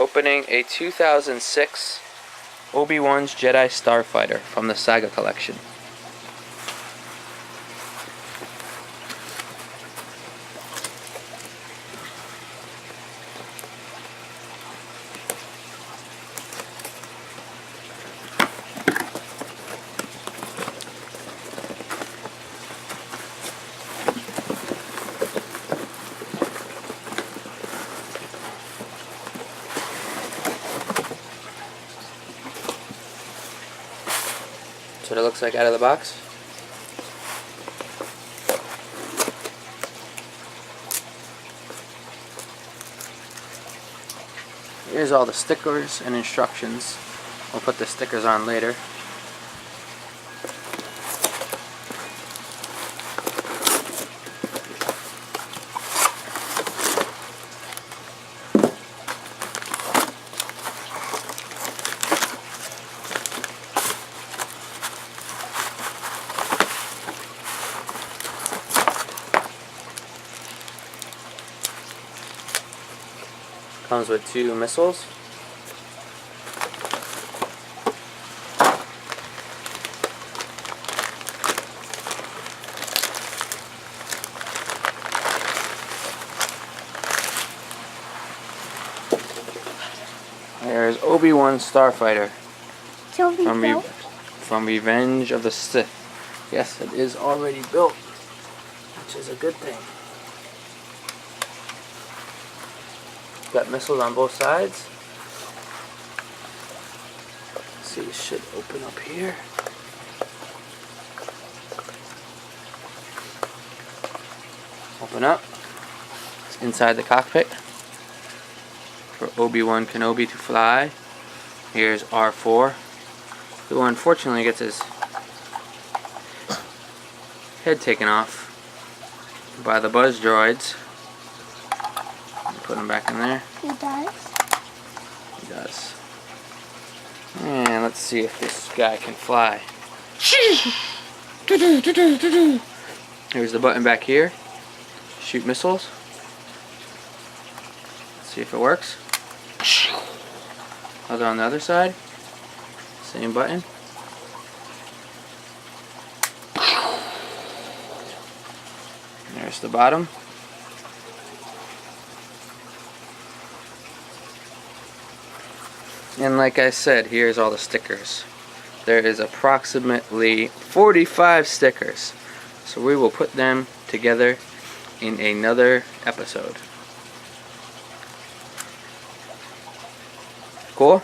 opening a 2006 Obi-Wan's Jedi Starfighter from the Saga collection. That's what it looks like out of the box. Here's all the stickers and instructions. We'll put the stickers on later. Comes with 2 missiles. There's Obi-Wan Starfighter from Revenge of the Sith. Yes, it is already built, which is a good thing. Got missiles on both sides. Let's see, it should open up here. Open up. It's inside the cockpit for Obi-Wan Kenobi to fly. Here's R4, who unfortunately gets his head taken off by the buzz droids. Put him back in there. He does? He does. And let's see if this guy can fly. Here's the button back here. Shoot missiles. Let's see if it works. Other on the other side. Same button. There's the bottom. And like I said, here's all the stickers. There is approximately 45 stickers. So we will put them together in another episode. Cool?